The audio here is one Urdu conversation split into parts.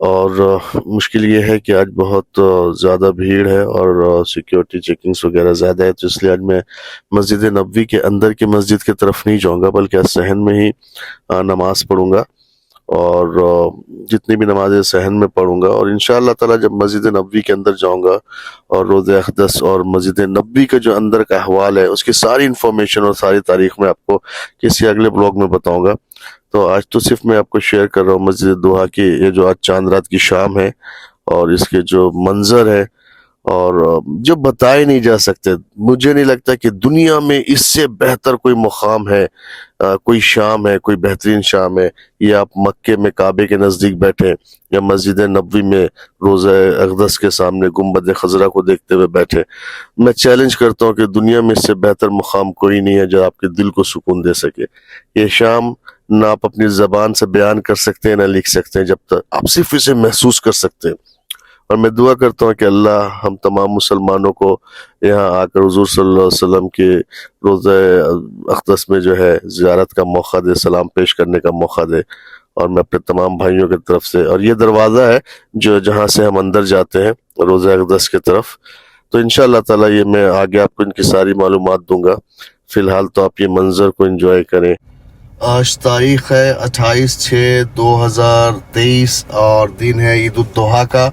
اور مشکل یہ ہے کہ آج بہت زیادہ بھیڑ ہے اور سیکیورٹی چیکنگز وغیرہ زیادہ ہے، تو اس لیے آج میں مسجد نبوی کے اندر کی مسجد کی طرف نہیں جاؤں گا، بلکہ صحن میں ہی نماز پڑھوں گا، اور جتنی بھی نمازیں صحن میں پڑھوں گا، اور انشاءاللہ تعالی جب مسجد نبوی کے اندر جاؤں گا اور روضہ اقدس اور مسجد نبوی کا جو اندر کا احوال ہے اس کی ساری انفارمیشن اور ساری تاریخ میں آپ کو کسی اگلے بلاگ میں بتاؤں گا۔ تو آج تو صرف میں آپ کو شیئر کر رہا ہوں مسجد دوحہ کی یہ جو آج چاند رات کی شام ہے، اور اس کے جو منظر ہے، اور جو بتائے نہیں جا سکتے۔ مجھے نہیں لگتا کہ دنیا میں اس سے بہتر کوئی مقام ہے، کوئی شام ہے، کوئی بہترین شام ہے۔ یہ آپ مکے میں کعبے کے نزدیک بیٹھے یا مسجد نبوی میں روضہ اقدس کے سامنے گنبد خضرا کو دیکھتے ہوئے بیٹھے، میں چیلنج کرتا ہوں کہ دنیا میں اس سے بہتر مقام کوئی نہیں ہے جو آپ کے دل کو سکون دے سکے۔ یہ شام نہ آپ اپنی زبان سے بیان کر سکتے ہیں نہ لکھ سکتے ہیں، جب تک آپ صرف اسے محسوس کر سکتے ہیں۔ اور میں دعا کرتا ہوں کہ اللہ ہم تمام مسلمانوں کو یہاں آ کر حضور صلی اللہ علیہ وسلم کے روضہ اقدس میں جو ہے زیارت کا موقع دے، سلام پیش کرنے کا موقع دے۔ اور میں اپنے تمام بھائیوں کی طرف سے، اور یہ دروازہ ہے جو جہاں سے ہم اندر جاتے ہیں روضہ اقدس کی طرف، تو انشاءاللہ تعالی یہ میں آگے آپ کو ان کی ساری معلومات دوں گا۔ فی الحال تو آپ یہ منظر کو انجوائے کریں۔ آج تاریخ ہے 28/6/2023 اور دن ہے عید الضحیٰ کا،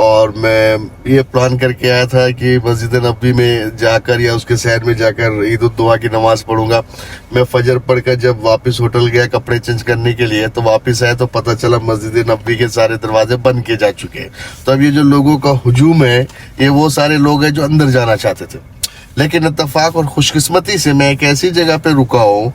اور میں یہ پلان کر کے آیا تھا کہ مسجد نبوی میں جا کر یا اس کے شہر میں جا کر عید الضحیٰ کی نماز پڑھوں گا۔ میں فجر پڑھ کر جب واپس ہوٹل گیا کپڑے چینج کرنے کے لیے تو واپس آیا تو پتہ چلا مسجد نبوی کے سارے دروازے بند کیے جا چکے ہیں۔ تو اب یہ جو لوگوں کا ہجوم ہے یہ وہ سارے لوگ ہیں جو اندر جانا چاہتے تھے، لیکن اتفاق اور خوش قسمتی سے میں ایک ایسی جگہ پہ رکا ہوں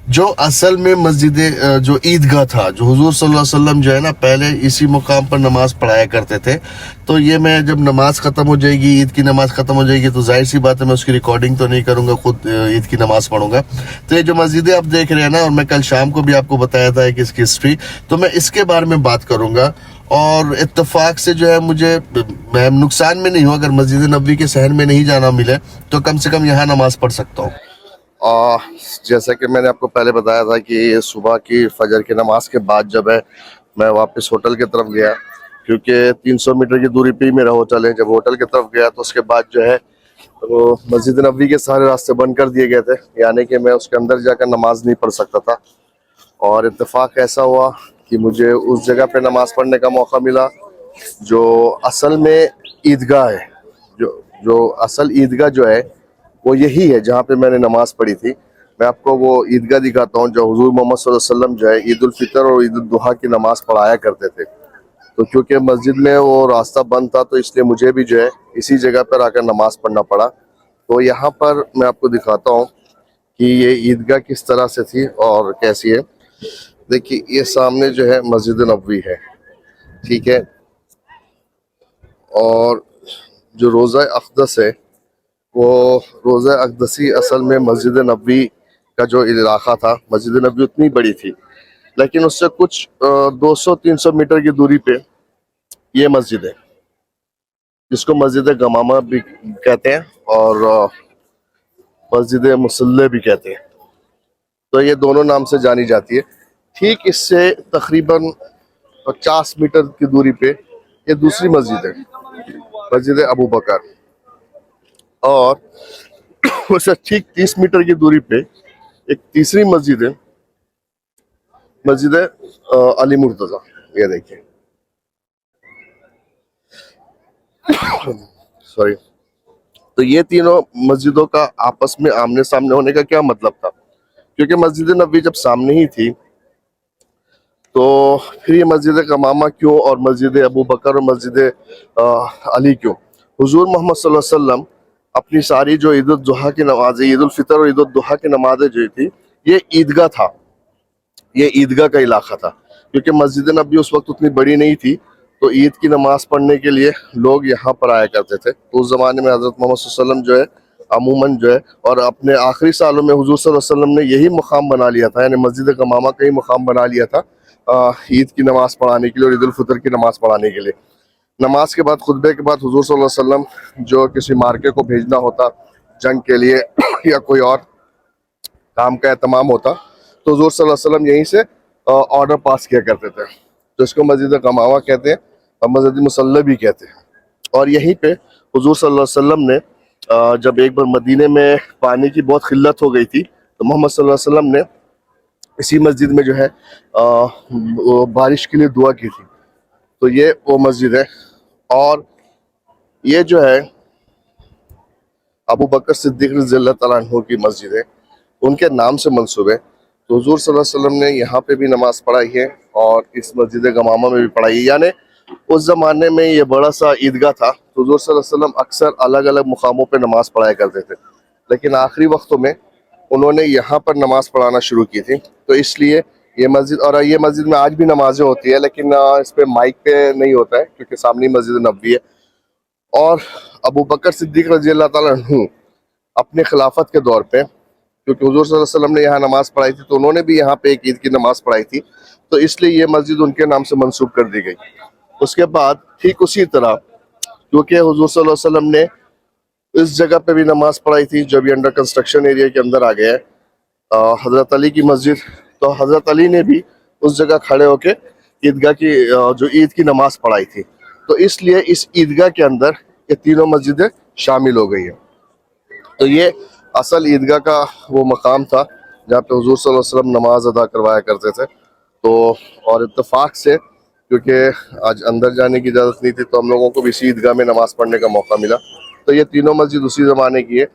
جو اصل میں مسجد جو عیدگاہ تھا، جو حضور صلی اللہ علیہ وسلم جو ہے نا پہلے اسی مقام پر نماز پڑھایا کرتے تھے۔ تو یہ میں جب نماز ختم ہو جائے گی، عید کی نماز ختم ہو جائے گی، تو ظاہر سی بات ہے میں اس کی ریکارڈنگ تو نہیں کروں گا، خود عید کی نماز پڑھوں گا۔ تو یہ جو مسجدیں آپ دیکھ رہے ہیں نا، اور میں کل شام کو بھی آپ کو بتایا تھا کہ اس کی ہسٹری، تو میں اس کے بارے میں بات کروں گا۔ اور اتفاق سے جو ہے مجھے میں نقصان میں نہیں ہوں، اگر مسجد نبوی کے صحن میں نہیں جانا ملے تو کم سے کم یہاں نماز پڑھ سکتا ہوں۔ جیسا کہ میں نے آپ کو پہلے بتایا تھا کہ صبح کی فجر کی نماز کے بعد جب ہے میں واپس ہوٹل کی طرف گیا، کیونکہ 300 میٹر کی دوری پہ ہی میرا ہوٹل ہے۔ جب ہوٹل کی طرف گیا تو اس کے بعد جو ہے وہ مسجد نبوی کے سارے راستے بند کر دیے گئے تھے، یعنی کہ میں اس کے اندر جا کر نماز نہیں پڑھ سکتا تھا۔ اور اتفاق ایسا ہوا کہ مجھے اس جگہ پہ نماز پڑھنے کا موقع ملا جو اصل میں عیدگاہ ہے، جو اصل عیدگاہ جو ہے وہ یہی ہے جہاں پہ میں نے نماز پڑھی تھی۔ میں آپ کو وہ عیدگاہ دکھاتا ہوں جو حضور محمد صلی اللہ علیہ وسلم جو ہے عید الفطر اور عید الضحیٰ کی نماز پڑھایا کرتے تھے۔ تو کیونکہ مسجد میں وہ راستہ بند تھا تو اس لیے مجھے بھی جو ہے اسی جگہ پر آ کر نماز پڑھنا پڑا۔ تو یہاں پر میں آپ کو دکھاتا ہوں کہ یہ عیدگاہ کس طرح سے تھی اور کیسی ہے۔ دیکھیے یہ سامنے جو ہے مسجد نبوی ہے، ٹھیک ہے، اور جو روضہ اقدس ہے وہ روضہ اقدسی اصل میں مسجد نبوی کا جو علاقہ تھا، مسجد نبوی اتنی بڑی تھی لیکن اس سے کچھ 200-300 میٹر کی دوری پہ یہ مسجد ہے جس کو مسجد گمامہ بھی کہتے ہیں اور مسجد مصلی بھی کہتے ہیں۔ تو یہ دونوں نام سے جانی جاتی ہے۔ ٹھیک اس سے تقریباً 50 میٹر کی دوری پہ یہ دوسری مسجد ہے، مسجد ابو بکر، اور اس سے ٹھیک 30 میٹر کی دوری پہ ایک تیسری مسجد ہے، مسجد علی مرتضیٰ۔ یہ دیکھیں، سوری، تو یہ تینوں مسجدوں کا آپس میں آمنے سامنے ہونے کا کیا مطلب تھا؟ کیونکہ مسجد نبوی جب سامنے ہی تھی تو پھر یہ مسجد گمامہ کیوں اور مسجد ابو بکر اور مسجد علی کیوں؟ حضور محمد صلی اللہ علیہ وسلم اپنی ساری جو عید الضحیٰ کی نمازیں، عید الفطر اور عید الضحیٰ کی نمازیں جو تھی، یہ عیدگاہ تھا، یہ عیدگاہ کا علاقہ تھا۔ کیونکہ مسجد نبوی اس وقت اتنی بڑی نہیں تھی تو عید کی نماز پڑھنے کے لیے لوگ یہاں پر آیا کرتے تھے۔ تو اس زمانے میں حضرت محمد صلی اللہ علیہ وسلم جو ہے عموماً جو ہے، اور اپنے آخری سالوں میں حضور صلی اللہ علیہ وسلم نے یہی مقام بنا لیا تھا، یعنی مسجد گمامہ کا ہی مقام بنا لیا تھا عید کی نماز پڑھانے کے لیے اور عید الفطر کی نماز پڑھانے کے لیے۔ نماز کے بعد، خطبے کے بعد حضور صلی اللہ علیہ وسلم جو کسی مارکے کو بھیجنا ہوتا جنگ کے لیے یا کوئی اور کام کا اہتمام ہوتا تو حضور صلی اللہ علیہ وسلم یہیں سے آرڈر پاس کیا کرتے تھے۔ تو اس کو مسجد غمامہ کہتے ہیں اور مسجد مسلح بھی کہتے ہیں. اور یہیں پہ حضور صلی اللہ علیہ وسلم نے جب ایک بار مدینے میں پانی کی بہت قلت ہو گئی تھی تو محمد صلی اللہ علیہ وسلم نے اسی مسجد میں جو ہے وہ بارش کے لیے دعا کی تھی. تو یہ وہ مسجد ہے. اور یہ جو ہے ابو بکر صدیق رضی اللہ تعالیٰ عنہ کی مسجد ہے, ان کے نام سے منسوب ہے. تو حضور صلی اللہ علیہ وسلم نے یہاں پہ بھی نماز پڑھائی ہے اور اس مسجد غمامہ میں بھی پڑھائی ہے. یعنی اس زمانے میں یہ بڑا سا عیدگاہ تھا, تو حضور صلی اللہ علیہ وسلم اکثر الگ الگ مقاموں پہ نماز پڑھایا کرتے تھے, لیکن آخری وقتوں میں انہوں نے یہاں پر نماز پڑھانا شروع کی تھی. تو اس لیے یہ مسجد, اور یہ مسجد میں آج بھی نمازیں ہوتی ہے, لیکن اس پہ مائک پہ نہیں ہوتا ہے کیونکہ سامنے مسجد نبوی ہے. اور ابو بکر صدیق رضی اللہ تعالیٰ عنہ اپنے خلافت کے دور پہ, کیونکہ حضور صلی اللہ علیہ وسلم نے یہاں نماز پڑھائی تھی تو انہوں نے بھی یہاں پہ ایک عید کی نماز پڑھائی تھی, تو اس لیے یہ مسجد ان کے نام سے منسوب کر دی گئی. اس کے بعد ٹھیک اسی طرح کیونکہ حضور صلی اللہ علیہ وسلم نے اس جگہ پہ بھی نماز پڑھائی تھی جب یہ انڈر کنسٹرکشن ایریا کے اندر آ گیا ہے, حضرت علی کی مسجد, تو حضرت علی نے بھی اس جگہ کھڑے ہو کے عیدگاہ کی جو عید کی نماز پڑھائی تھی. تو اس لیے اس عیدگاہ کے اندر یہ تینوں مسجدیں شامل ہو گئی ہیں. تو یہ اصل عیدگاہ کا وہ مقام تھا جہاں پہ حضور صلی اللہ علیہ وسلم نماز ادا کروایا کرتے تھے. تو اور اتفاق سے کیونکہ آج اندر جانے کی اجازت نہیں تھی تو ہم لوگوں کو بھی اسی عیدگاہ میں نماز پڑھنے کا موقع ملا. تو یہ تینوں مسجد اسی زمانے کی ہے.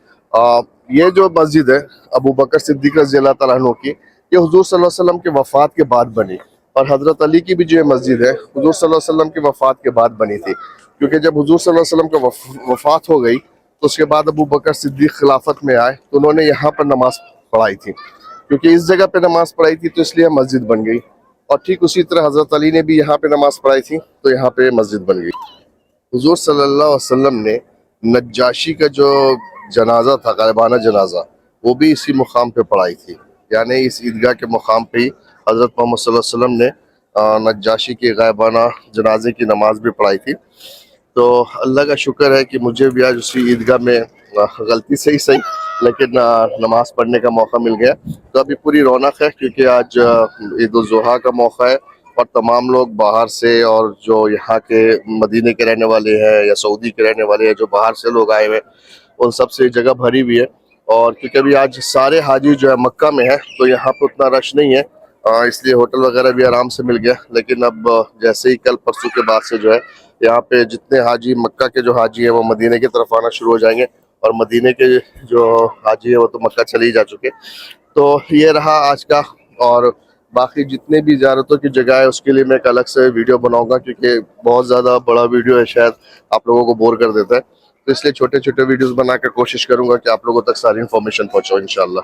یہ جو مسجد ہے ابو بکر صدیق رضی اللہ تعالیٰ عنہ کی, یہ حضور صلی اللہ علیہ وسلم کے وفات کے بعد بنی. اور حضرت علی کی بھی جو مسجد ہے حضور صلی اللہ علیہ وسلم کی وفات کے بعد بنی تھی, کیونکہ جب حضور صلی اللہ علیہ وسلم کا وفات ہو گئی تو اس کے بعد ابو بکر صدیق خلافت میں آئے تو انہوں نے یہاں پر نماز پڑھائی تھی. کیونکہ اس جگہ پہ نماز پڑھائی تھی تو اس لیے مسجد بن گئی. اور ٹھیک اسی طرح حضرت علی نے بھی یہاں پہ نماز پڑھائی تھی تو یہاں پہ مسجد بن گئی. حضور صلی اللہ علیہ وسلم نے نجاشی کا جو جنازہ تھا, غائبانہ جنازہ, وہ بھی اسی مقام پہ پڑھائی تھی. یعنی اس عیدگاہ کے مقام پہ ہی حضرت محمد صلی اللہ علیہ وسلم نے نجاشی کے غائبانہ جنازے کی نماز بھی پڑھائی تھی. تو اللہ کا شکر ہے کہ مجھے بھی آج اسی عیدگاہ میں غلطی سے ہی صحیح لیکن نماز پڑھنے کا موقع مل گیا. تو ابھی پوری رونق ہے کیونکہ آج عید الاضحیٰ کا موقع ہے اور تمام لوگ باہر سے اور جو یہاں کے مدینے کے رہنے والے ہیں یا سعودی کے رہنے والے ہیں, جو باہر سے لوگ آئے ہوئے, ان سب سے جگہ بھری ہوئی ہے. اور کیونکہ ابھی آج سارے حاجی جو ہے مکہ میں ہے تو یہاں پہ اتنا رش نہیں ہے, اس لیے ہوٹل وغیرہ بھی آرام سے مل گیا. لیکن اب جیسے ہی کل پرسوں کے بعد سے جو ہے یہاں پہ جتنے حاجی, مکہ کے جو حاجی ہیں وہ مدینے کی طرف آنا شروع ہو جائیں گے, اور مدینے کے جو حاجی ہیں وہ تو مکہ چلے ہی جا چکے. تو یہ رہا آج کا. اور باقی جتنے بھی زیارتوں کی جگہ ہے اس کے لیے میں ایک الگ سے ویڈیو بناؤں گا, کیونکہ بہت زیادہ بڑا ویڈیو ہے, شاید آپ لوگوں کو بور کر دیتا ہے. تو اس لیے چھوٹے چھوٹے ویڈیوز بنا کر کوشش کروں گا کہ آپ لوگوں تک ساری انفارمیشن پہنچاؤں انشاءاللہ.